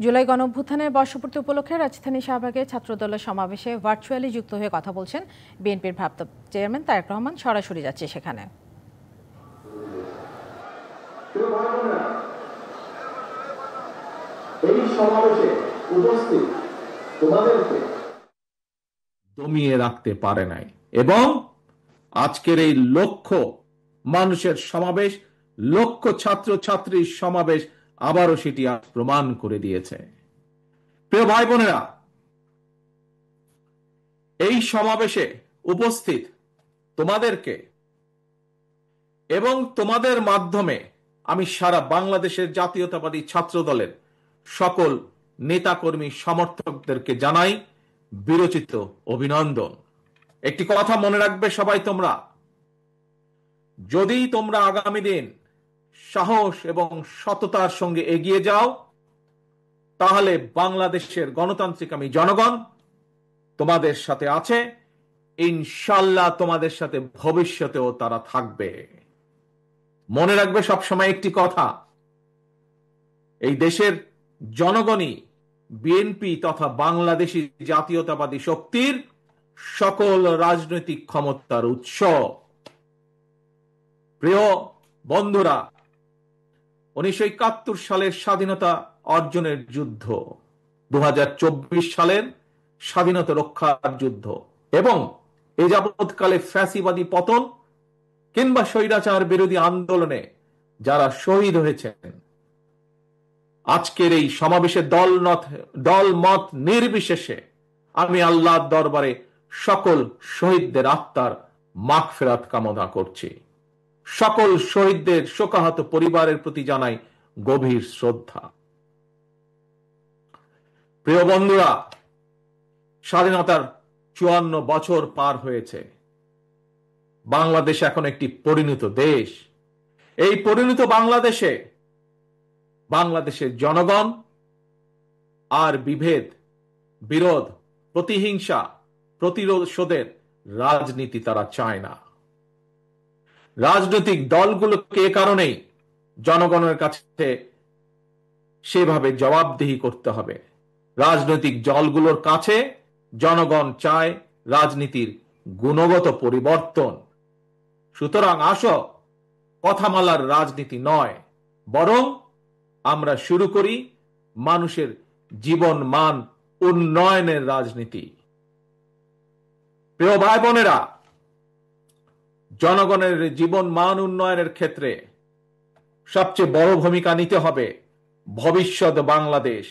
জুলাই গণঅভ্যুত্থানের বর্ষপূর্তি উপলক্ষে রাজধানী শাহবাগে ছাত্রদলের সমাবেশে ভার্চুয়ালি যুক্ত হয়ে কথা বলছেন বিএনপির ভারপ্রাপ্ত চেয়ারম্যান তারেক রহমান। সরাসরি যাচ্ছে সেখানে। এই সমাবেশে উপস্থিত তোমাদেরকে দমিয়ে রাখতে পারে নাই এবং আজকের এই লক্ষ মানুষের সমাবেশ, লক্ষ ছাত্র ছাত্রীর সমাবেশ আবারও সেটি প্রমাণ করে দিয়েছে। প্রিয় ভাই বোনেরা, এই সমাবেশে উপস্থিত তোমাদেরকে এবং তোমাদের মাধ্যমে আমি সারা বাংলাদেশের জাতীয়তাবাদী ছাত্র দলের সকল নেতাকর্মী সমর্থকদেরকে জানাই বিরচিত অভিনন্দন। একটি কথা মনে রাখবে সবাই, তোমরা যদি তোমরা আগামী দিন সাহস এবং সততার সঙ্গে এগিয়ে যাও, তাহলে বাংলাদেশের গণতান্ত্রিক আমি জনগণ তোমাদের সাথে আছে, ইনশাল্লাহ তোমাদের সাথে ভবিষ্যতেও তারা থাকবে। মনে রাখবে সবসময় একটি কথা, এই দেশের জনগণই বিএনপি তথা বাংলাদেশী জাতীয়তাবাদী শক্তির সকল রাজনৈতিক ক্ষমতার উৎস। প্রিয় বন্ধুরা, 1971 সালের স্বাধীনতা অর্জনের যুদ্ধ, 2024 সালের স্বাধীনতা রক্ষার যুদ্ধ এবং এ যাবৎকালে ফ্যাসিবাদী পতন কিংবা স্বৈরাচার বিরোধী আন্দোলনে যারা শহীদ হয়েছেন, আজকের এই সমাবেশে দল মত নির্বিশেষে আমি আল্লাহর দরবারে সকল শহীদদের আত্মার মাগফিরাত কামনা করছি। সকল শহীদদের শোকাহত পরিবারের প্রতি জানাই গভীর শ্রদ্ধা। প্রিয় বন্ধুরা, স্বাধীনতার 54 বছর পার হয়েছে। বাংলাদেশ এখন একটি পরিণত দেশ। এই পরিণত বাংলাদেশের জনগণ আর বিভেদ, বিরোধ, প্রতিহিংসা, প্রতিশোধের রাজনীতি তারা চায় না। রাজনৈতিক দলগুলোকে এ কারণেই জনগণের কাছে সেভাবে জবাবদিহি করতে হবে। রাজনৈতিক দলগুলোর কাছে জনগণ চায় রাজনীতির গুণগত পরিবর্তন। সুতরাং আসো, কথামালার রাজনীতি নয়, বরং আমরা শুরু করি মানুষের জীবন মান উন্নয়নের রাজনীতি। প্রিয় ভাই বোনেরা, জনগণের জীবন মান উন্নয়নের ক্ষেত্রে সবচেয়ে বড় ভূমিকা নিতে হবে ভবিষ্যৎ বাংলাদেশ,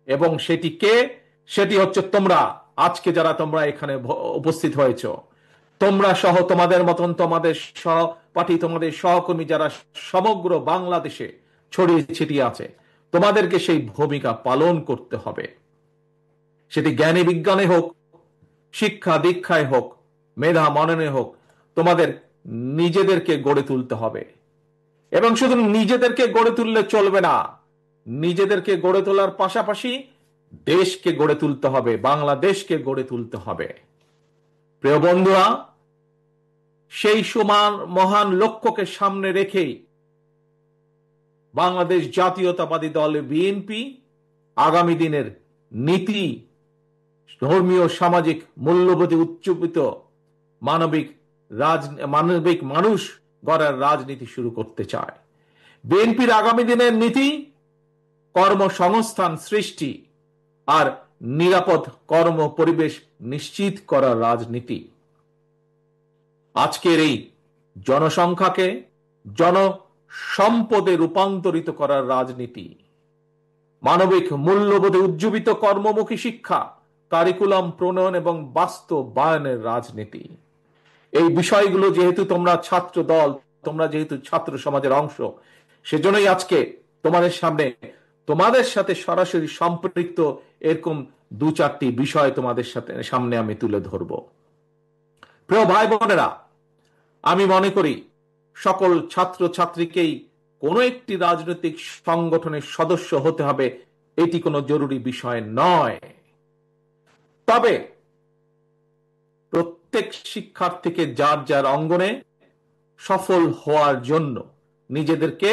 এবং সেটি হচ্ছে তোমরা। আজকে যারা তোমরা এখানে উপস্থিত হয়েছ, তোমরা সহ তোমাদের মতন তোমাদের সহপাঠী, তোমাদের সহকর্মী যারা সমগ্র বাংলাদেশে ছড়িয়ে ছিটিয়ে আছে, তোমাদেরকে সেই ভূমিকা পালন করতে হবে। সেটি জ্ঞানী বিজ্ঞানে হোক, শিক্ষা দীক্ষায় হোক, মেধা মননে হোক, তোমাদের নিজেদেরকে গড়ে তুলতে হবে। এবং শুধু নিজেদেরকে গড়ে তুললে চলবে না, নিজেদেরকে গড়ে তোলার পাশাপাশি দেশকে গড়ে তুলতে হবে, বাংলাদেশকে গড়ে তুলতে হবে। প্রিয় বন্ধুরা, সেই সমান মহান লক্ষ্যকে সামনে রেখেই বাংলাদেশ জাতীয়তাবাদী দল বিএনপি আগামী দিনের নীতি, ধর্মীয় সামাজিক মূল্যবোধে উজ্জীবিত মানবিক মানুষ গড়ার রাজনীতি শুরু করতে চায়। বিএনপির আগামী দিনের নীতি কর্মসংস্থান সৃষ্টি আর নিরাপদ কর্ম পরিবেশ নিশ্চিত করার রাজনীতি। আজকের এই জনসংখ্যাকে জনসম্পদে রূপান্তরিত করার রাজনীতি, মানবিক মূল্যবোধে উজ্জীবিত কর্মমুখী শিক্ষা, কারিকুলাম প্রণয়ন এবং বাস্তবায়নের রাজনীতি। এই বিষয়গুলো যেহেতু তোমরা ছাত্র দল, তোমরা যেহেতু ছাত্র সমাজের অংশ, সেজন্যই আজকে তোমাদের সাথে সরাসরি সম্পৃক্ত এরকম 2-4টি বিষয় তোমাদের সামনে আমি তুলে ধরব। প্রিয় ভাই বোনেরা, আমি মনে করি সকল ছাত্র ছাত্রীকেই কোনো একটি রাজনৈতিক সংগঠনের সদস্য হতে হবে, এটি কোনো জরুরি বিষয় নয়। তবে প্রত্যেক শিক্ষার্থীকে যার যার অঙ্গনে সফল হওয়ার জন্য নিজেদেরকে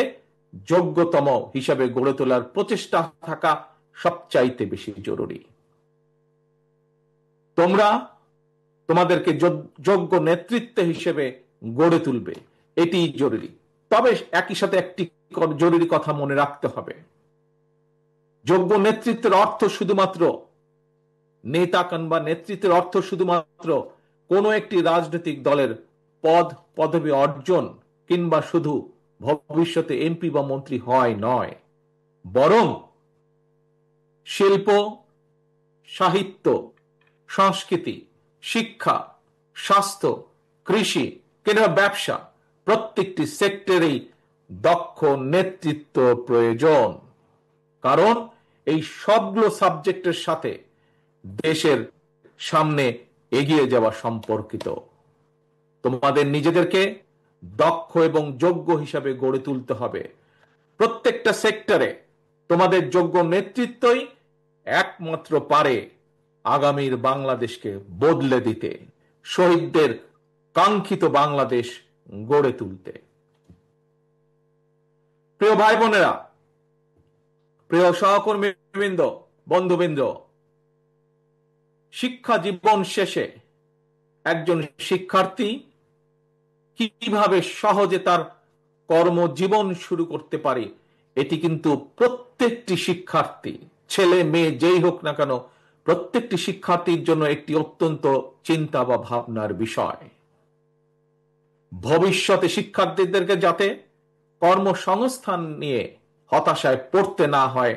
যোগ্যতম হিসাবে গড়ে তোলার প্রচেষ্টা থাকা সবচাইতে বেশি জরুরি। তোমরা তোমাদেরকে যোগ্য নেতৃত্ব হিসেবে গড়ে তুলবে, এটি জরুরি। তবে একই সাথে একটি জরুরি কথা মনে রাখতে হবে, যোগ্য নেতৃত্বের অর্থ শুধুমাত্র নেতা কিংবা নেতৃত্বের অর্থ শুধুমাত্র কোন একটি রাজনৈতিক দলের পদ পদবি অর্জন কিংবা শুধু ভবিষ্যতে এমপি বা মন্ত্রী হয় নয়, বরং শিল্প, সাহিত্য, সংস্কৃতি, শিক্ষা, স্বাস্থ্য, কৃষি কিংবা ব্যবসা, প্রত্যেকটি সেক্টরেই দক্ষ নেতৃত্ব প্রয়োজন। কারণ এই সবগুলো সাবজেক্টের সাথে দেশের সামনে এগিয়ে যাওয়া সম্পর্কিত। তোমাদের নিজেদেরকে দক্ষ এবং যোগ্য হিসাবে গড়ে তুলতে হবে। প্রত্যেকটা সেক্টরে তোমাদের যোগ্য নেতৃত্বই একমাত্র পারে আগামীর বাংলাদেশকে বদলে দিতে, শহীদদের কাঙ্ক্ষিত বাংলাদেশ গড়ে তুলতে। প্রিয় ভাই বোনেরা, প্রিয় সহকর্মীবৃন্দ, বন্ধুবৃন্দ, শিক্ষা জীবন শেষে একজন শিক্ষার্থী কিভাবে সহজে তার কর্মজীবন শুরু করতে পারে, এটি কিন্তু প্রত্যেকটি শিক্ষার্থী, ছেলে মেয়ে যেই হোক না কেন, প্রত্যেকটি শিক্ষার্থীর জন্য একটি অত্যন্ত চিন্তা বা ভাবনার বিষয়। ভবিষ্যতে শিক্ষার্থীদেরকে যাতে কর্মসংস্থান নিয়ে হতাশায় পড়তে না হয়,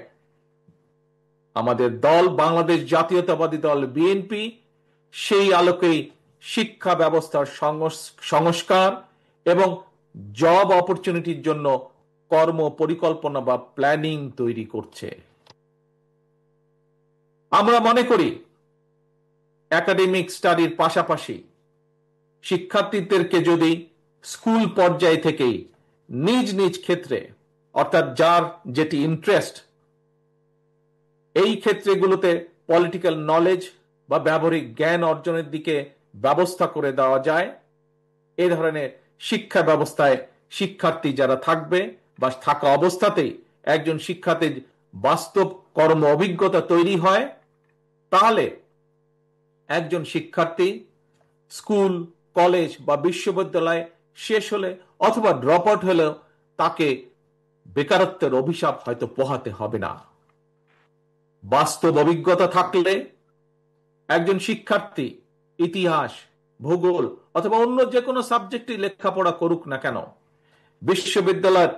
আমাদের দল বাংলাদেশ জাতীয়তাবাদী দল বিএনপি সেই আলোকেই শিক্ষা ব্যবস্থার সংস্কার এবং জব অপরচুনিটির জন্য কর্ম পরিকল্পনা বা প্ল্যানিং তৈরি করছে। আমরা মনে করি একাডেমিক স্টাডির পাশাপাশি শিক্ষার্থীদেরকে যদি স্কুল পর্যায় থেকেই নিজ নিজ ক্ষেত্রে, অর্থাৎ যার যেটি ইন্টারেস্ট, এই ক্ষেত্রগুলোতে পলিটিক্যাল নলেজ বা ব্যবহারিক জ্ঞান অর্জনের দিকে ব্যবস্থা করে দেওয়া যায়, এ ধরনের শিক্ষা ব্যবস্থায় শিক্ষার্থী যারা থাকবে বা থাকা অবস্থাতেই একজন শিক্ষার্থীর বাস্তব কর্ম অভিজ্ঞতা তৈরি হয়, তাহলে একজন শিক্ষার্থী স্কুল, কলেজ বা বিশ্ববিদ্যালয় শেষ হলে অথবা ড্রপ আউট হলেও তাকে বেকারত্বের অভিশাপ হয়তো পোহাতে হবে না। বাস্তব অভিজ্ঞতা থাকলে একজন শিক্ষার্থী ইতিহাস, ভূগোল অথবা অন্য যে কোনো সাবজেক্টে লেখাপড়া করুক না কেন, বিশ্ববিদ্যালয়ের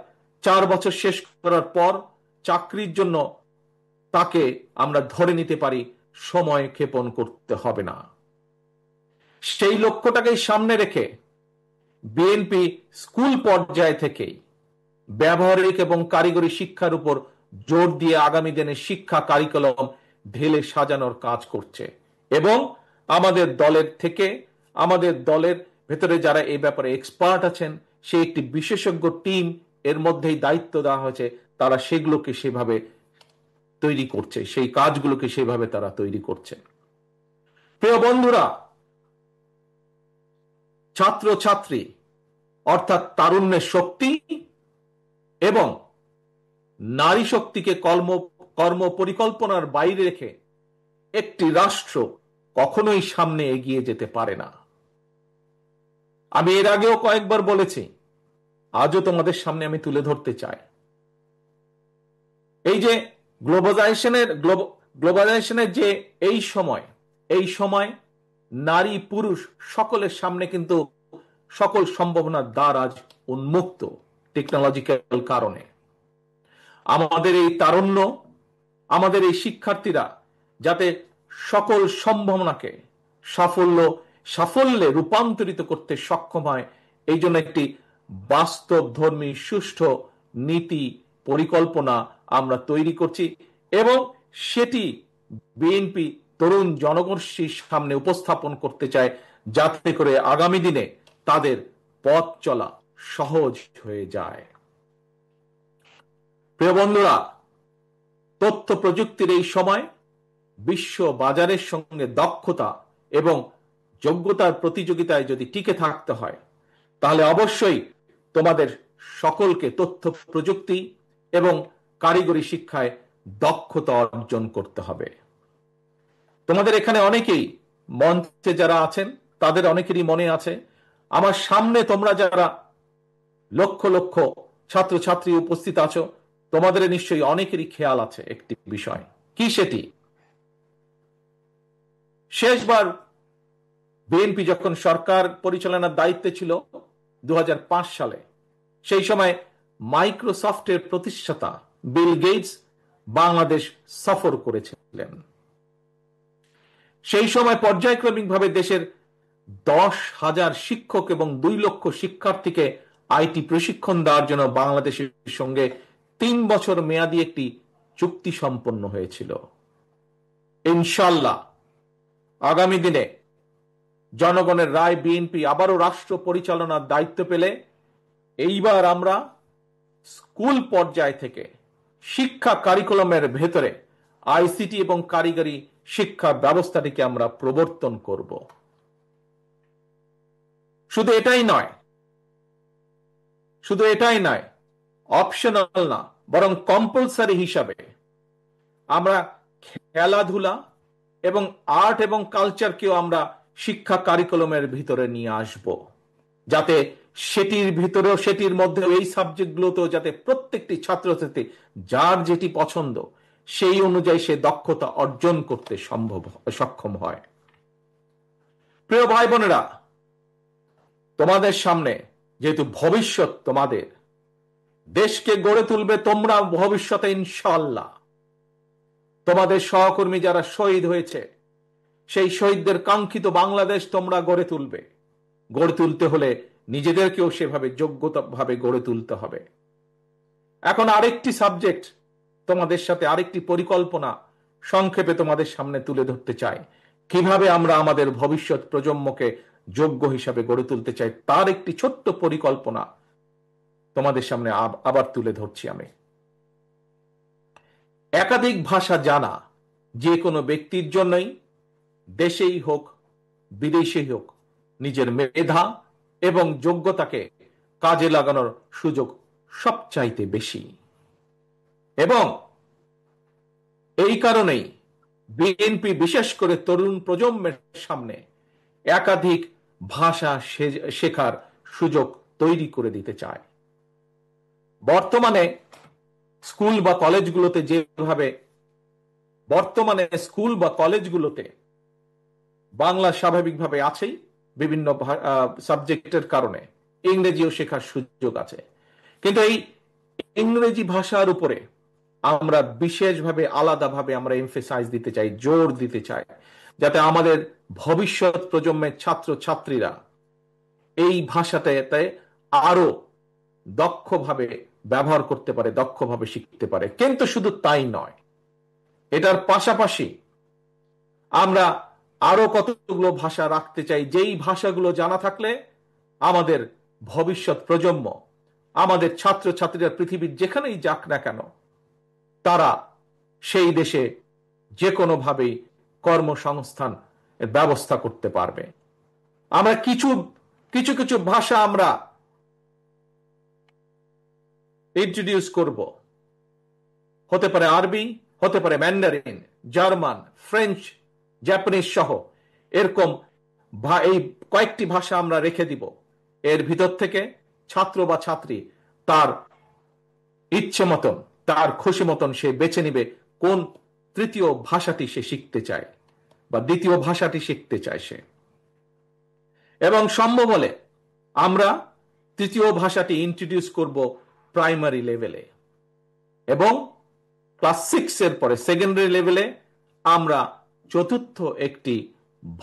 4 বছর শেষ করার পর চাকরির জন্য তাকে আমরা ধরে নিতে পারি সময় ক্ষেপণ করতে হবে না। সেই লক্ষ্যটাকে সামনে রেখে বিএনপি স্কুল পর্যায় থেকেই ব্যবহারিক এবং কারিগরি শিক্ষার উপর জোর দিয়ে আগামী দিনে শিক্ষা কারিকুলাম ঢেলে সাজানোর কাজ করছে এবং আমাদের দলের ভেতরে যারা এই ব্যাপারে এক্সপার্ট আছেন, সেই একটি বিশেষজ্ঞ টিম এর মধ্যেই দায়িত্ব দেওয়া হয়েছে, তারা সেগুলোকে সেভাবে তৈরি করছে, সেই কাজগুলোকে সেভাবে তারা তৈরি করছে। প্রিয় বন্ধুরা, ছাত্রছাত্রী অর্থাৎ তারুণ্যের শক্তি এবং নারী শক্তিকে কর্ম পরিকল্পনার বাইরে রেখে একটি রাষ্ট্র কখনোই সামনে এগিয়ে যেতে পারে না। আমি এর আগেও কয়েকবার বলেছি, আজও তোমাদের সামনে আমি তুলে ধরতে চাই, এই যে গ্লোবালাইজেশনের যে এই সময় নারী পুরুষ সকলের সামনে কিন্তু সকল সম্ভাবনার দ্বার আজ উন্মুক্ত টেকনোলজিক্যাল কারণে। আমাদের এই তারুণ্য, আমাদের এই শিক্ষার্থীরা যাতে সকল সম্ভাবনাকে সাফল্যে রূপান্তরিত করতে সক্ষম হয়, এই জন্য একটি বাস্তবধর্মী সুষ্ঠু নীতি পরিকল্পনা আমরা তৈরি করছি এবং সেটি বিএনপি তরুণ জনগোষ্ঠীর সামনে উপস্থাপন করতে চায়, যাতে করে আগামী দিনে তাদের পথ চলা সহজ হয়ে যায়। প্রিয় বন্ধুরা, তথ্য প্রযুক্তির এই সময় বিশ্ব বাজারের সঙ্গে দক্ষতা এবং যোগ্যতার প্রতিযোগিতায় যদি টিকে থাকতে হয়, তাহলে অবশ্যই তোমাদের সকলকে তথ্য প্রযুক্তি এবং কারিগরি শিক্ষায় দক্ষতা অর্জন করতে হবে। তোমাদের এখানে অনেকেই মঞ্চে যারা আছেন তাদের অনেকেরই মনে আছে, আমার সামনে তোমরা যারা লক্ষ লক্ষ ছাত্রছাত্রী উপস্থিত আছো, তোমাদের নিশ্চয়ই অনেকেরই খেয়াল আছে একটি বিষয়। কি সেটি? শেষবার বিএনপি যখন সরকার পরিচালনার দায়িত্বে ছিল 2005 সালে, সেই সময় মাইক্রোসফটের প্রতিষ্ঠাতা বিল গেটস বাংলাদেশ সফর করেছিলেন। সেই সময় পর্যায়ক্রমিকভাবে দেশের 10,000 শিক্ষক এবং 2 লক্ষ শিক্ষার্থীকে আইটি প্রশিক্ষণ দেওয়ার জন্য বাংলাদেশের সঙ্গে 3 বছর মেয়াদী একটি চুক্তি সম্পন্ন হয়েছিল। ইনশাআল্লাহ আগামী দিনে জনগণের রায় বিএনপি আবারও রাষ্ট্র পরিচালনার দায়িত্ব পেলে এইবার আমরা স্কুল পর্যায় থেকে শিক্ষা কারিকুলামের ভেতরে আইসিটি এবং কারিগরি শিক্ষা ব্যবস্থাটিকে আমরা প্রবর্তন করব। শুধু এটাই নয়, অপশনাল না, বরং কম্পালসারি হিসাবে আমরা খেলাধুলা এবং আর্ট এবং কালচারকেও আমরা শিক্ষা কারিকুলামের ভিতরে নিয়ে আসব, যাতে সেটির মধ্যে এই সাবজেক্টগুলোতেও যাতে প্রত্যেকটি ছাত্রছাত্রী যার যেটি পছন্দ সেই অনুযায়ী সে দক্ষতা অর্জন করতে সক্ষম হয়। প্রিয় ভাই বোনেরা, তোমাদের সামনে যেহেতু ভবিষ্যৎ, তোমাদের দেশকে গড়ে তুলবে তোমরা ভবিষ্যতে ইনশাআল্লাহ। তোমাদের সহকর্মী যারা শহীদ হয়েছে, সেই শহীদদের কাঙ্ক্ষিত বাংলাদেশ তোমরা গড়ে তুলবে। গড়ে তুলতে হলে নিজেদেরকেও সেভাবে যোগ্যতাভাবে গড়ে তুলতে হবে। এখন আরেকটি সাবজেক্ট তোমাদের সাথে, আরেকটি পরিকল্পনা সংক্ষেপে তোমাদের সামনে তুলে ধরতে চাই। কিভাবে আমরা আমাদের ভবিষ্যৎ প্রজন্মকে যোগ্য হিসাবে গড়ে তুলতে চাই তার একটি ছোট্ট পরিকল্পনা তোমাদের সামনে আবার তুলে ধরছি আমি। একাধিক ভাষা জানা যে কোনো ব্যক্তির জন্যই, দেশেই হোক বিদেশেই হোক, নিজের মেধা এবং যোগ্যতাকে কাজে লাগানোর সুযোগ সবচাইতে বেশি। এবং এই কারণেই বিএনপি বিশেষ করে তরুণ প্রজন্মের সামনে একাধিক ভাষা শেখার সুযোগ তৈরি করে দিতে চায়। বর্তমানে স্কুল বা কলেজগুলোতে বাংলা স্বাভাবিকভাবে আছেই, বিভিন্ন সাবজেক্টের কারণে ইংরেজিও শেখার সুযোগ আছে। কিন্তু এই ইংরেজি ভাষার উপরে আমরা বিশেষভাবে আলাদাভাবে আমরা এমফেসাইজ দিতে চাই, জোর দিতে চাই, যাতে আমাদের ভবিষ্যৎ প্রজন্মের ছাত্র ছাত্রীরা এই ভাষাটাতে আরো দক্ষভাবে ব্যবহার করতে পারে, দক্ষভাবে শিখতে পারে। কিন্তু শুধু তাই নয়, এটার পাশাপাশি আমরা আরো কতগুলো ভাষা রাখতে চাই, যেই ভাষাগুলো জানা থাকলে আমাদের ভবিষ্যৎ প্রজন্ম, আমাদের ছাত্র ছাত্রীরা পৃথিবীর যেখানেই যাক না কেন, তারা সেই দেশে যে কোনোভাবেই কর্মসংস্থান ব্যবস্থা করতে পারবে। আমরা কিছু কিছু ভাষা আমরা ইন্ট্রোডিউস করব। হতে পারে আরবি, হতে পারে ম্যান্ডারিন, জার্মান, ফ্রেঞ্চ, জাপানিজ সহ এরকম এই কয়েকটি ভাষা আমরা রেখে দিব। এর ভিতর থেকে ছাত্র বা ছাত্রী তার ইচ্ছে মতন, তার খুশি মতন সে বেছে নিবে কোন তৃতীয় ভাষাটি সে শিখতে চায় বা দ্বিতীয় ভাষাটি শিখতে চায় সে। এবং সম্ভব হলে আমরা তৃতীয় ভাষাটি ইন্ট্রোডিউস করব প্রাইমারি লেভেলে, এবং ক্লাস 6 এর পরে সেকেন্ডারি লেভেলে আমরা চতুর্থ একটি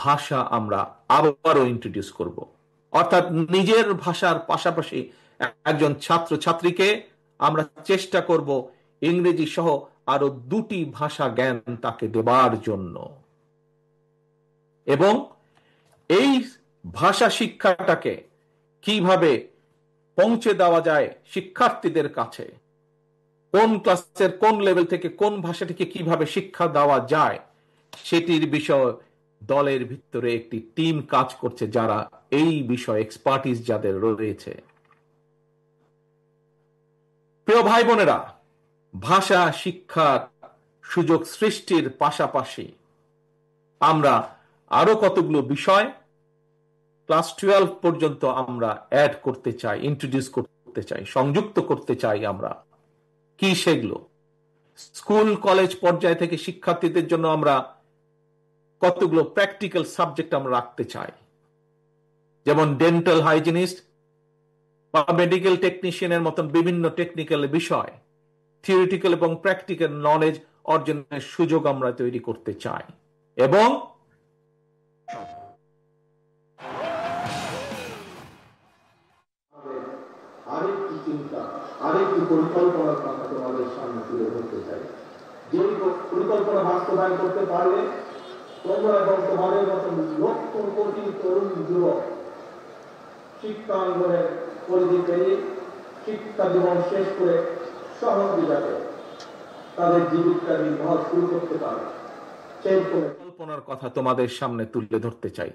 ভাষা আমরা আবারও ইন্ট্রোডিউস করব। অর্থাৎ নিজের ভাষার পাশাপাশি একজন ছাত্র ছাত্রীকে আমরা চেষ্টা করব ইংরেজি সহ আরো 2টি ভাষা জ্ঞান তাকে দেবার জন্য। এবং এই ভাষা শিক্ষাটাকে কিভাবে পৌঁছে দেওয়া যায় শিক্ষার্থীদের কাছে, কোন ক্লাসের কোন লেভেল থেকে কোন ভাষাটিকে কিভাবে শিক্ষা দেওয়া যায়, সেটির বিষয় দলের ভিতরে একটি টিম কাজ করছে, যারা এই বিষয়ে এক্সপার্টিস যাদের রয়েছে। প্রিয় ভাই বোনেরা, ভাষা শিক্ষার সুযোগ সৃষ্টির পাশাপাশি আমরা আরো কতগুলো বিষয় ক্লাস 12 পর্যন্ত আমরা অ্যাড করতে চাই, ইন্ট্রোডিউস করতে চাই, সংযুক্ত করতে চাই। আমরা কি সেগুলো? স্কুল কলেজ পর্যায় থেকে শিক্ষার্থীদের জন্য আমরা কতগুলো প্র্যাকটিক্যাল সাবজেক্ট আমরা রাখতে চাই, যেমন ডেন্টাল হাইজিনিস্ট বা মেডিকেল টেকনিশিয়ানের মতন বিভিন্ন টেকনিক্যাল বিষয়, থিওরিটিক্যাল এবং প্র্যাকটিক্যাল নলেজ অর্জনের সুযোগ আমরা তৈরি করতে চাই। এবং আরেকটি চিন্তা, আরেকটি পরিকল্পনার কথা তোমাদের সামনে তুলে ধরতে চাই। যে পরিকল্পনা বাস্তবায়ন করতে পারলে তোমরা এবং তোমাদের মতন লক্ষ কোটি তরুণ যুবক শিক্ষাঙ্গনের পরিধি পেরিয়ে শিক্ষা জীবন শেষ করে সহজে যাতে তাদের জীবিকা নির্বাহ শুরু করতে পারে, সেই পরিকল্পনার কথা তোমাদের সামনে তুলে ধরতে চাই।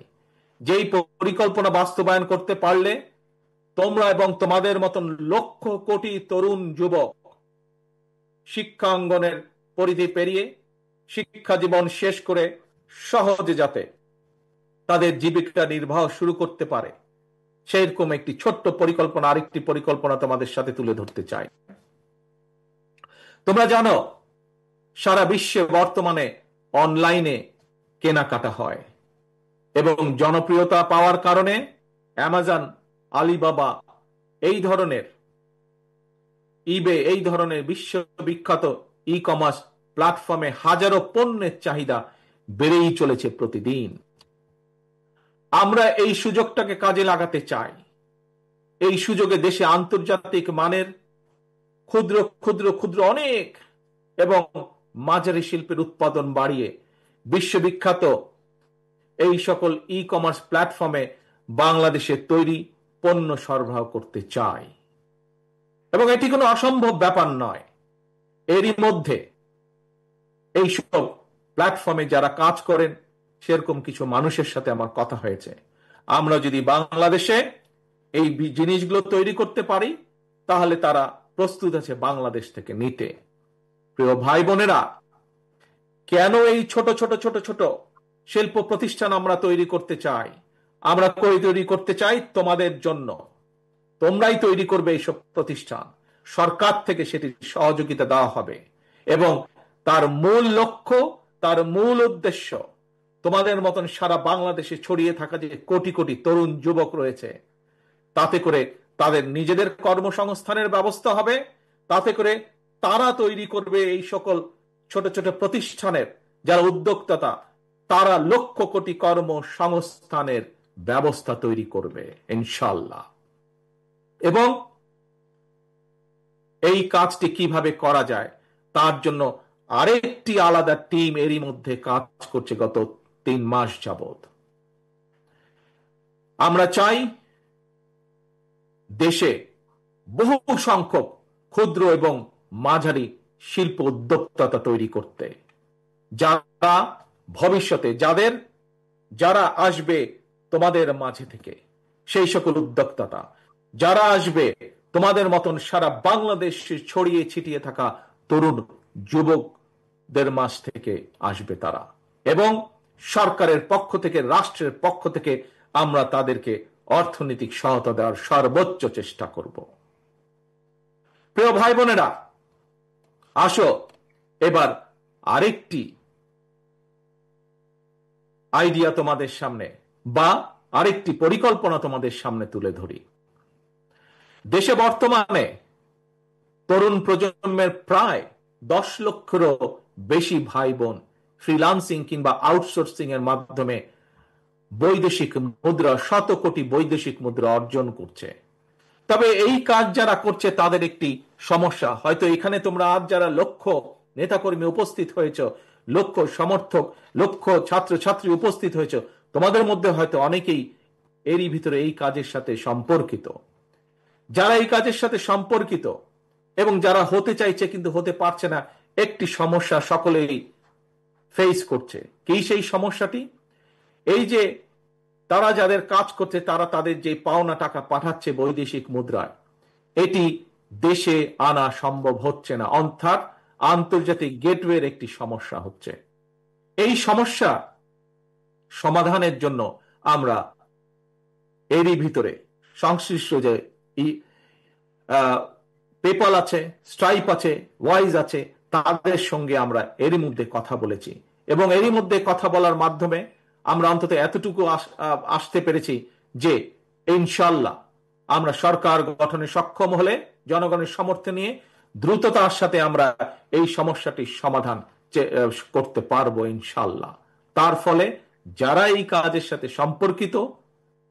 যেই পরিকল্পনা বাস্তবায়ন করতে পারলে তোমরা এবং তোমাদের মতন লক্ষ কোটি তরুণ যুবক শিক্ষাঙ্গনের পরিধি পেরিয়ে শিক্ষা জীবন শেষ করে সহজে যাতে তাদের জীবিকা নির্বাহ শুরু করতে পারে, সেইরকম একটি ছোট্ট পরিকল্পনা, আরেকটি পরিকল্পনা তোমাদের সাথে তুলে ধরতে চাই। তোমরা জানো সারা বিশ্বে বর্তমানে অনলাইনে কেনাকাটা হয় এবং জনপ্রিয়তা পাওয়ার কারণে অ্যামাজন, আলিবাবা এই ধরনের, ইবে এই ধরনের বিশ্ববিখ্যাত ই কমার্স প্ল্যাটফর্মে হাজারো পণ্যের চাহিদা বেড়েই চলেছে প্রতিদিন। আমরা এই সুযোগটাকে কাজে লাগাতে চাই। এই সুযোগে দেশে আন্তর্জাতিক মানের ক্ষুদ্র ক্ষুদ্র ক্ষুদ্র অনেক এবং মাঝারি শিল্পের উৎপাদন বাড়িয়ে বিশ্ববিখ্যাত এই সকল ই কমার্স প্ল্যাটফর্মে বাংলাদেশে তৈরি পণ্য সরবরাহ করতে চাই। এবং এটি কোনো অসম্ভব ব্যাপার নয়। এরই মধ্যে এই সব প্ল্যাটফর্মে যারা কাজ করেন সেরকম কিছু মানুষের সাথে আমার কথা হয়েছে। আমরা যদি বাংলাদেশে এই জিনিসগুলো তৈরি করতে পারি তাহলে তারা প্রস্তুত আছে বাংলাদেশ থেকে নিতে। প্রিয় ভাই বোনেরা, কেন এই ছোট ছোট ছোট ছোট শিল্প প্রতিষ্ঠান আমরা তৈরি করতে চাই? আমরা তৈরি করতে চাই তোমাদের জন্য। তোমরাই তৈরি করবে এইসব প্রতিষ্ঠান, সরকার থেকে সেটি সহযোগিতা দেওয়া হবে এবং তার মূল লক্ষ্য, তার মূল উদ্দেশ্য তোমাদের মতন সারা বাংলাদেশে ছড়িয়ে থাকা যে কোটি কোটি তরুণ যুবক রয়েছে, তাতে করে তাদের নিজেদের কর্মসংস্থানের ব্যবস্থা হবে, তাতে করে তারা তৈরি করবে এই সকল ছোট ছোট প্রতিষ্ঠানের যারা উদ্যোক্তা, তারা লক্ষ কোটি কর্মসংস্থানের ব্যবস্থা তৈরি করবে ইনশাআল্লাহ। এবং এই কাজটি কিভাবে করা যায় তার জন্য আরেকটি আলাদা টিম এরই মধ্যে কাজ করছে গত 3 মাস যাবত। আমরা চাই দেশে বহু সংখ্যক ক্ষুদ্র এবং মাঝারি শিল্প উদ্যোক্তা তৈরি করতে, যারা ভবিষ্যতে যারা আসবে তোমাদের মাঝে থেকে, সেই সকল উদ্যোক্তা যারা আসবে তোমাদের মতন সারা বাংলাদেশে ছড়িয়ে ছিটিয়ে থাকা তরুণ যুবকদের মাঝ থেকে আসবে তারা। এবং সরকারের পক্ষ থেকে, রাষ্ট্রের পক্ষ থেকে আমরা তাদেরকে অর্থনৈতিক সহায়তা দেওয়ার সর্বোচ্চ চেষ্টা করব। প্রিয় ভাই বোনেরা, আসো এবার আরেকটি আইডিয়া তোমাদের সামনে বা আরেকটি পরিকল্পনা তোমাদের সামনে তুলে ধরি। দেশে বর্তমানে তরুণ প্রজন্মের প্রায় 10 লক্ষেরও বেশি ভাই বোন ফ্রিল্যান্সিং কিংবা আউটসোর্সিং এর মাধ্যমে বৈদেশিক মুদ্রা, শত কোটি বৈদেশিক মুদ্রা অর্জন করছে। তবে এই কাজ যারা করছে তাদের একটি সমস্যা, হয়তো এখানে তোমরা আজ যারা লক্ষ নেতাকর্মী উপস্থিত হয়েছ, লক্ষ সমর্থক, লক্ষ ছাত্রছাত্রী উপস্থিত হয়েছ, তোমাদের মধ্যে হয়তো অনেকেই এরই ভিতরে এই কাজের সাথে সম্পর্কিত। যারা এই কাজের সাথে সম্পর্কিত এবং যারা হতে চাইছে কিন্তু হতে পারছে না, একটি সমস্যা সকলেই ফেস করছে। কি সেই সমস্যাটি? এই যে তারা যাদের কাজ করছে তারা তাদের যে পাওনা টাকা পাঠাচ্ছে বৈদেশিক মুদ্রায়, এটি দেশে আনা সম্ভব হচ্ছে না। অর্থাৎ আন্তর্জাতিক গেটওয়ের একটি সমস্যা হচ্ছে। এই সমস্যা সমাধানের জন্য আমরা এরই ভিতরে সংশ্লিষ্ট যে পেপাল আছে, স্ট্রাইপ আছে, ওয়াইজ আছে, তাদের সঙ্গে আমরা এরই মধ্যে কথা বলেছি এবং এরই মধ্যে কথা বলার মাধ্যমে আমরা অন্তত এতটুকু আসতে পেরেছি যে ইনশাল্লাহ আমরা সরকার গঠনে সক্ষম হলে জনগণের সমর্থন নিয়ে দ্রুততার সাথে আমরা এই সমস্যাটির সমাধান করতে পারবো ইনশাল্লাহ। তার ফলে যারা এই কাজের সাথে সম্পর্কিত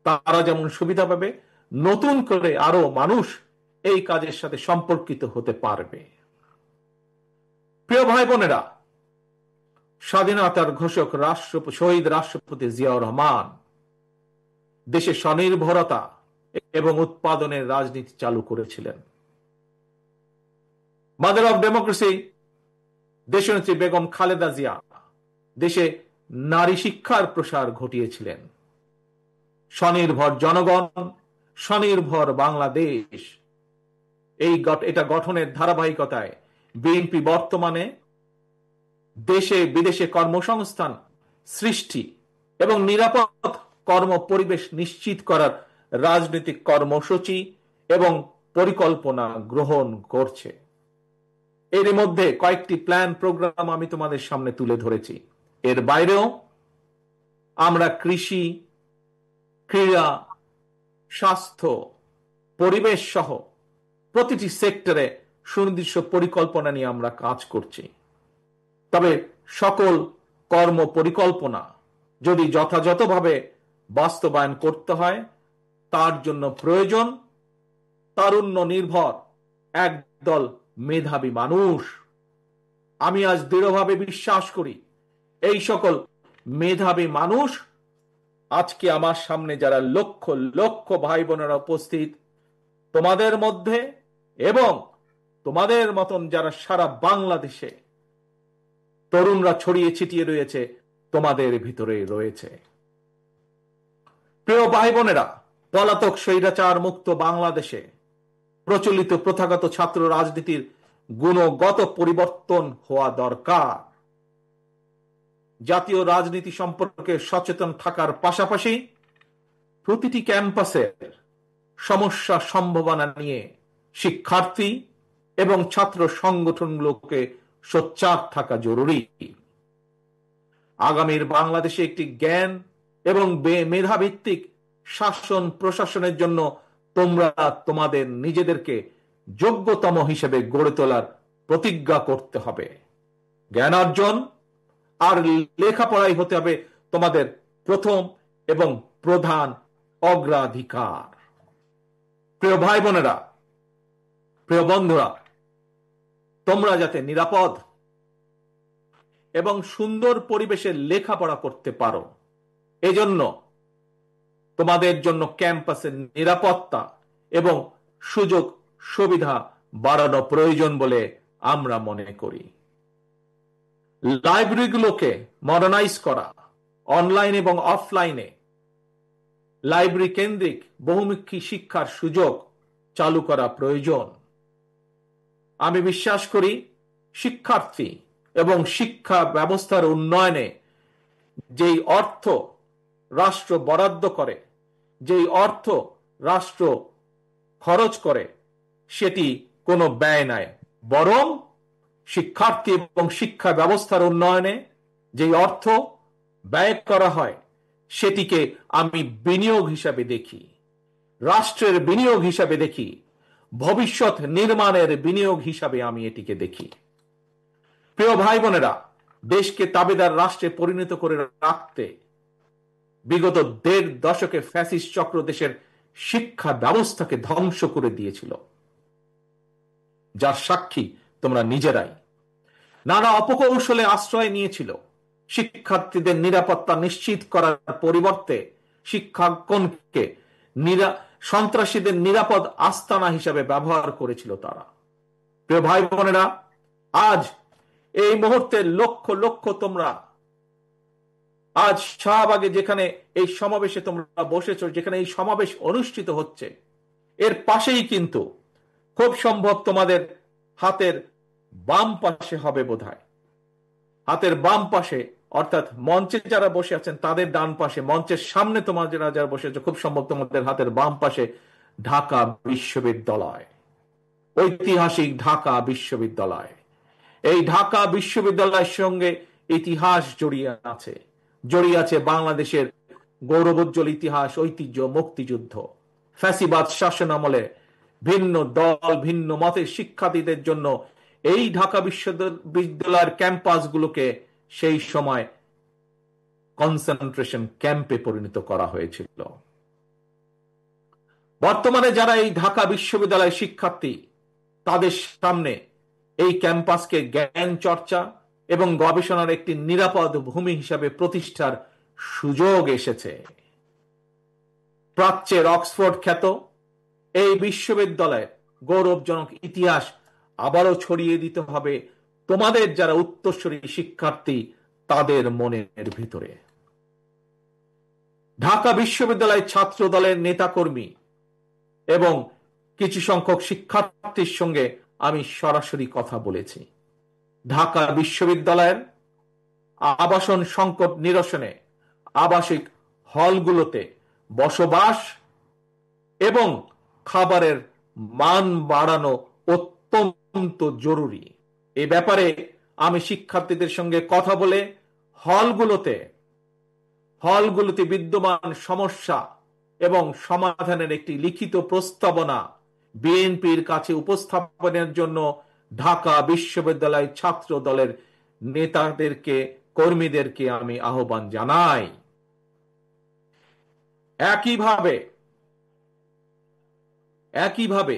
তারা যেমন সুবিধা পাবে, নতুন করে আরো মানুষ এই কাজের সাথে সম্পর্কিত হতে পারবে। প্রিয় ভাই বোনেরা, স্বাধীনতার ঘোষক শহীদ রাষ্ট্রপতি জিয়াউর রহমান দেশে স্বনির্ভরতা এবং উৎপাদনের রাজনীতি চালু করেছিলেন। মাদার অব ডেমোক্রেসি দেশনেত্রী বেগম খালেদা জিয়া দেশে নারী শিক্ষার প্রসার ঘটিয়েছিলেন। স্বনির্ভর জনগণ, স্বনির্ভর বাংলাদেশ, এটা গঠনের ধারাবাহিকতায় বিএনপি বর্তমানে দেশে বিদেশে কর্মসংস্থান সৃষ্টি এবং নিরাপদ কর্ম পরিবেশ নিশ্চিত করার রাজনৈতিক কর্মসূচি এবং পরিকল্পনা গ্রহণ করছে। এর মধ্যে কয়েকটি প্ল্যান প্রোগ্রাম আমি তোমাদের সামনে তুলে ধরেছি। এর বাইরেও আমরা কৃষি, ক্রীড়া, স্বাস্থ্য, পরিবেশ সহ প্রতিটি সেক্টরে সুনির্দিষ্ট পরিকল্পনা নিয়ে আমরা কাজ করছি। তবে সকল কর্ম পরিকল্পনা যদি যথাযথভাবে বাস্তবায়ন করতে হয় তার জন্য প্রয়োজন তারুণ্য নির্ভর একদল মেধাবী মানুষ। আমি আজ দৃঢ়ভাবে বিশ্বাস করি এই সকল মেধাবী মানুষ আজকে আমার সামনে যারা লক্ষ লক্ষ ভাই বোনেরা উপস্থিত তোমাদের মধ্যে এবং তোমাদের মতন যারা সারা বাংলাদেশে তরুণরা ছড়িয়ে ছিটিয়ে রয়েছে তোমাদের ভিতরে রয়েছে। প্রিয় ভাই বোনেরা, পলাতক স্বৈরাচার মুক্ত বাংলাদেশে প্রচলিত প্রথাগত ছাত্র রাজনীতির গুণগত পরিবর্তন হওয়া দরকার। জাতীয় রাজনীতি সম্পর্কে সচেতন থাকার পাশাপাশি প্রতিটি ক্যাম্পাসের সমস্যা সম্ভাবনা নিয়ে শিক্ষার্থী এবং ছাত্র সংগঠনগুলোকে সোচ্চার থাকা জরুরি। আগামীর বাংলাদেশে একটি জ্ঞান এবং মেধাভিত্তিক শাসন প্রশাসনের জন্য তোমরা তোমাদের নিজেদেরকে যোগ্যতম হিসেবে গড়ে তোলার প্রতিজ্ঞা করতে হবে। জ্ঞান অর্জন আর লেখাপড়াই হতে হবে তোমাদের প্রথম এবং প্রধান অগ্রাধিকার। প্রিয় ভাই বোনেরা, প্রিয় বন্ধুরা, তোমরা যাতে নিরাপদ এবং সুন্দর পরিবেশে লেখাপড়া করতে পারো এজন্য তোমাদের জন্য ক্যাম্পাসের নিরাপত্তা এবং সুযোগ সুবিধা বাড়ানো প্রয়োজন বলে আমরা মনে করি। লাইব্রেরিগুলোকে মডার্নাইজ করা, অনলাইন এবং অফলাইনে লাইব্রেরি কেন্দ্রিক বহুমুখী শিক্ষার সুযোগ চালু করা প্রয়োজন। আমি বিশ্বাস করি শিক্ষার্থী এবং শিক্ষা ব্যবস্থার উন্নয়নে যেই অর্থ রাষ্ট্র বরাদ্দ করে, যেই অর্থ রাষ্ট্র খরচ করে, সেটি কোনো ব্যয় নয়, বরং শিক্ষার্থী এবং শিক্ষা ব্যবস্থার উন্নয়নে যেই অর্থ ব্যয় করা হয় সেটিকে আমি বিনিয়োগ হিসাবে দেখি, রাষ্ট্রের বিনিয়োগ হিসাবে দেখি, ভবিষ্যৎ নির্মাণের বিনিয়োগ হিসাবে আমি এটিকে দেখি। প্রিয় ভাই বোনেরা, দেশকে তাবেদার রাষ্ট্রে পরিণত করে রাখতে বিগত ১.৫ দশকে ফ্যাসিস্ট চক্র দেশের শিক্ষা ব্যবস্থাকে ধ্বংস করে দিয়েছিল, যার সাক্ষী তোমরা নিজেরাই। নানা অপকৌশলে আশ্রয় নিয়েছিল। শিক্ষার্থীদের নিরাপত্তা নিশ্চিত করার পরিবর্তে শিক্ষাঙ্গনকে সন্ত্রাসীদের নিরাপদ আস্তানা হিসাবে ব্যবহার করেছিল তারা। প্রিয় ভাই বোনেরা, আজ এই মুহূর্তে লক্ষ লক্ষ তোমরা আজ শাহবাগে যেখানে এই সমাবেশে তোমরা বসেছ, যেখানে এই সমাবেশ অনুষ্ঠিত হচ্ছে, এর পাশেই কিন্তু খুব সম্ভব তোমাদের হাতের বাম পাশে হবে বোধহয়, হাতের বাম পাশে, অর্থাৎ মঞ্চে যারা বসে আছেন তাদের ডান পাশে, মঞ্চের সামনে তোমার যারা যারা বসে আছে খুব সম্ভব তোমাদের হাতের বাম পাশে ঢাকা বিশ্ববিদ্যালয়, ঐতিহাসিক ঢাকা বিশ্ববিদ্যালয়। এই ঢাকা বিশ্ববিদ্যালয়ের সঙ্গে ইতিহাস জড়িয়ে আছে বাংলাদেশের গৌরবোজ্জ্বল ইতিহাস, ঐতিহ্য, মুক্তিযুদ্ধ। ফ্যাসিবাদ শাসন আমলে ভিন্ন দল ভিন্ন মতের শিক্ষার্থীদের জন্য এই ঢাকা বিশ্ববিদ্যালয়ের ক্যাম্পাসগুলোকে সেই সময় কনসেন্ট্রেশন ক্যাম্পে পরিণত করা হয়েছিল। বর্তমানে যারা এই ঢাকা বিশ্ববিদ্যালয়ের শিক্ষার্থী, তাদের সামনে এই ক্যাম্পাসকে জ্ঞান চর্চা এবং গবেষণার একটি নিরাপদ ভূমি হিসাবে প্রতিষ্ঠার সুযোগ এসেছে। প্রাচ্যের অক্সফোর্ড খ্যাত এই বিশ্ববিদ্যালয়ের গৌরবজনক ইতিহাস আবারও ছড়িয়ে দিতে হবে তোমাদের যারা উত্তরসূরি শিক্ষার্থী তাদের মনের ভিতরে। ঢাকা বিশ্ববিদ্যালয়ের ছাত্র দলের নেতাকর্মী এবং কিছু সংখ্যক শিক্ষার্থীর সঙ্গে আমি সরাসরি কথা বলেছি। ঢাকা বিশ্ববিদ্যালয়ের আবাসন সংকট নিরসনে আবাসিক হলগুলোতে বসবাস এবং খাবারের মান বাড়ানো অত্যন্ত জরুরি। এ ব্যাপারে আমি শিক্ষার্থীদের সঙ্গে কথা বলে হলগুলোতে বিদ্যমান সমস্যা এবং সমাধানের একটি লিখিত প্রস্তাবনা বিএনপির কাছে উপস্থাপনের জন্য ঢাকা বিশ্ববিদ্যালয় ছাত্র দলের নেতাদেরকে, কর্মীদেরকে আমি আহ্বান জানাই। একইভাবে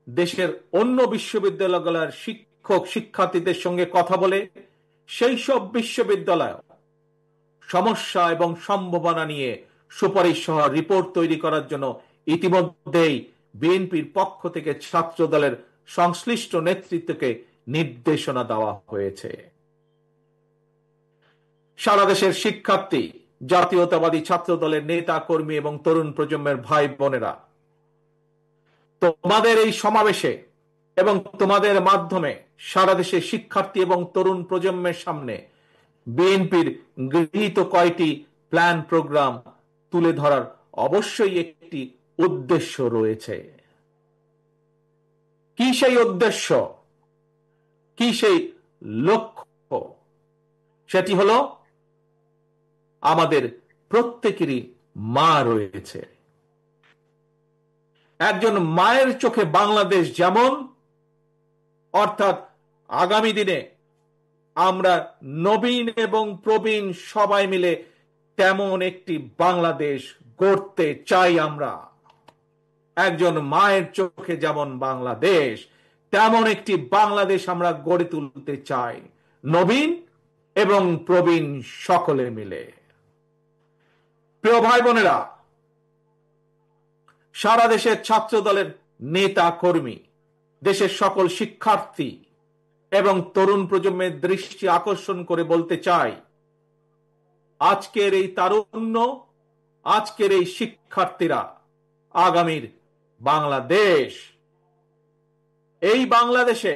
দেশের অন্য বিশ্ববিদ্যালয়গুলোর শিক্ষক শিক্ষার্থীদের সঙ্গে কথা বলে সেই সব বিশ্ববিদ্যালয় সমস্যা এবং সম্ভাবনা নিয়ে সুপারিশ সহ রিপোর্ট তৈরি করার জন্য ইতিমধ্যেই বিএনপির পক্ষ থেকে ছাত্র দলের সংশ্লিষ্ট নেতৃত্বকে নির্দেশনা দেওয়া হয়েছে। সারা দেশের শিক্ষার্থী, জাতীয়তাবাদী ছাত্র দলের নেতা কর্মী এবং তরুণ প্রজন্মের ভাই বোনেরা, তোমাদের এই সমাবেশে এবং তোমাদের মাধ্যমে সারা দেশের শিক্ষার্থী এবং তরুণ প্রজন্মের সামনে বিএনপির গৃহীত কয়টি প্ল্যান প্রোগ্রাম তুলে ধরার অবশ্যই একটি উদ্দেশ্য রয়েছে। কি সেই উদ্দেশ্য, কি সেই লক্ষ্য? সেটি হলো আমাদের প্রত্যেকেরই মা রয়েছে। একজন মায়ের চোখে বাংলাদেশ যেমন, অর্থাৎ আগামী দিনে আমরা নবীন এবং প্রবীণ সবাই মিলে তেমন একটি বাংলাদেশ গড়তে চাই। আমরা একজন মায়ের চোখে যেমন বাংলাদেশ, তেমন একটি বাংলাদেশ আমরা গড়ে তুলতে চাই, নবীন এবং প্রবীণ সকলে মিলে। প্রিয় ভাই বোনেরা, সারা দেশের ছাত্র দলের নেতা কর্মী, দেশের সকল শিক্ষার্থী এবং তরুণ প্রজন্মের দৃষ্টি আকর্ষণ করে বলতে চাই, আজকের এই তারুণ্য, আজকের এই শিক্ষার্থীরা আগামীর বাংলাদেশ। এই বাংলাদেশে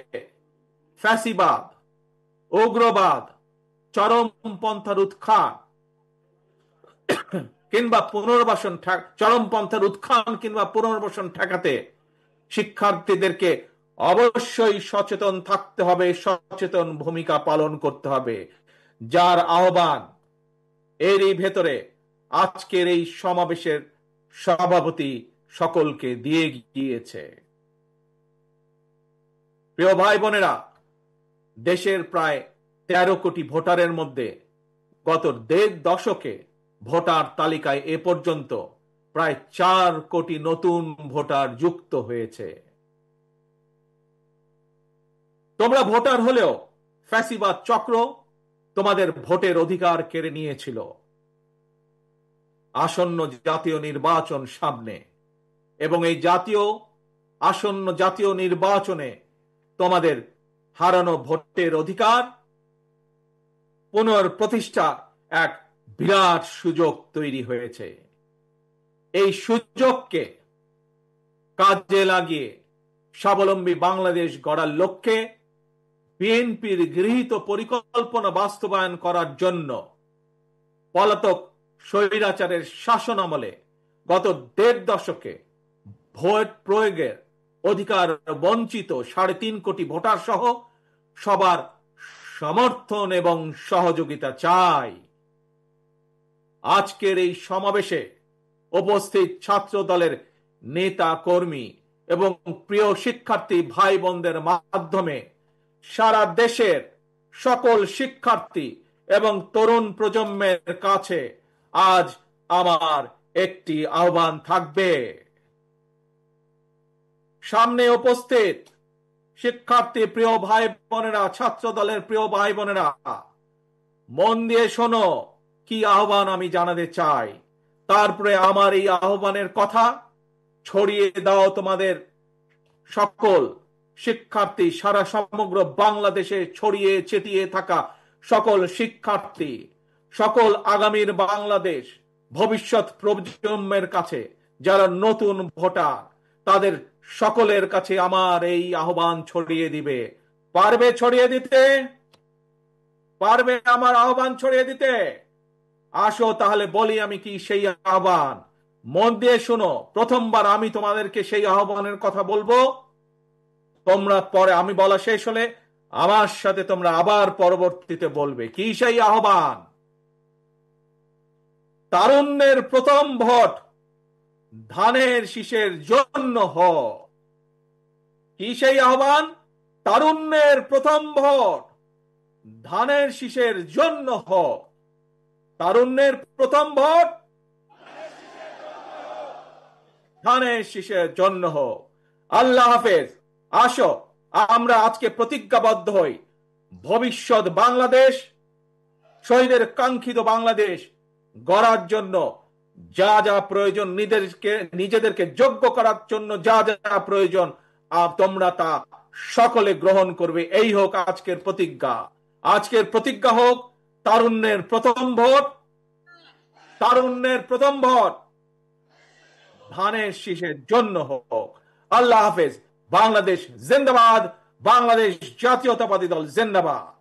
ফ্যাসিবাদ, উগ্রবাদ, চরমপন্থার উৎখান কিংবা পুনর্বাসন ঠেকাতে শিক্ষার্থীদেরকে অবশ্যই সচেতন থাকতে হবে, সচেতন ভূমিকা পালন করতে হবে, যার আহ্বান এরই ভেতরে আজকের এই সমাবেশের সভাপতি সকলকে দিয়ে গিয়েছে। প্রিয় ভাই বোনেরা, দেশের প্রায় 13 কোটি ভোটারের মধ্যে গত 1.5 দশকে ভোটার তালিকায় এ পর্যন্ত প্রায় 4 কোটি নতুন ভোটার যুক্ত হয়েছে। তোমরা ভোটার হলেও ফ্যাসিবাদ চক্র তোমাদের ভোটের অধিকার কেড়ে নিয়েছিল। আসন্ন জাতীয় নির্বাচন সামনে এবং এই আসন্ন জাতীয় নির্বাচনে তোমাদের হারানো ভোটের অধিকার পুনঃপ্রতিষ্ঠা এক বিরাট সুযোগ তৈরি হয়েছে। এই সুযোগকে কাজে লাগিয়ে স্বাবলম্বী বাংলাদেশ গড়ার লক্ষ্যে বিএনপির গৃহীত পরিকল্পনা বাস্তবায়ন করার জন্য পলাতক স্বৈরাচারের শাসন আমলে গত ১.৫ দশকে ভোট প্রয়োগের অধিকার বঞ্চিত ৩.৫ কোটি ভোটার সহ সবার সমর্থন এবং সহযোগিতা চাই। আজকের এই সমাবেশে উপস্থিত ছাত্র দলের নেতা কর্মী এবং প্রিয় শিক্ষার্থী ভাই বোনদের মাধ্যমে সারা দেশের সকল শিক্ষার্থী এবং তরুণ প্রজন্মের কাছে আজ আমার একটি আহ্বান থাকবে। সামনে উপস্থিত শিক্ষার্থী প্রিয় ভাই বোনেরা, ছাত্র দলের প্রিয় ভাই বোনেরা, মন দিয়ে শোনো কি আহ্বান আমি জানাতে চাই। তারপরে আমার এই আহ্বানের কথা ছড়িয়ে দাও তোমাদের সকল শিক্ষার্থী, সারা সমগ্র বাংলাদেশে ছড়িয়ে ছিটিয়ে থাকা সকল শিক্ষার্থী, সকল আগামীর বাংলাদেশ ভবিষ্যৎ প্রজন্মের কাছে যারা নতুন ভোটার, তাদের সকলের কাছে আমার এই আহ্বান ছড়িয়ে দিবে। পারবে ছড়িয়ে দিতে? পারবে আমার আহ্বান ছড়িয়ে দিতে? আসো তাহলে বলি আমি কি সেই আহ্বান। মন দিয়ে শোনো, প্রথমবার আমি তোমাদেরকে সেই আহ্বানের কথা বলবো, তোমরা পরে আমি বলা শেষ হলে আমার সাথে তোমরা আবার পরবর্তীতে বলবে। কি সেই আহ্বান? তারুণ্যের প্রথম ভোট ধানের শীষের জন্য হোক। কি সেই আহ্বান? তারুণ্যের প্রথম ভোট ধানের শীষের জন্য হোক। তারুণ্যের প্রথম ভোট ধানের শীষের জন্য হোক। আল্লাহ হাফেজ। আসো আমরা আজকে প্রতিজ্ঞাবদ্ধ হই, ভবিষ্যৎ বাংলাদেশ, শহীদের কাঙ্ক্ষিত বাংলাদেশ গড়ার জন্য যা যা প্রয়োজন, নিজেদেরকে যোগ্য করার জন্য যা যা প্রয়োজন তোমরা তা সকলে গ্রহণ করবে। এই হোক আজকের প্রতিজ্ঞা। আজকের প্রতিজ্ঞা হোক তারুণ্যের প্রথম ভোট, তারুণ্যের প্রথম ভোট ধানের শীষের জন্য হোক। আল্লাহ হাফেজ। বাংলাদেশ জিন্দাবাদ। বাংলাদেশ জাতীয়তাবাদী দল জিন্দাবাদ।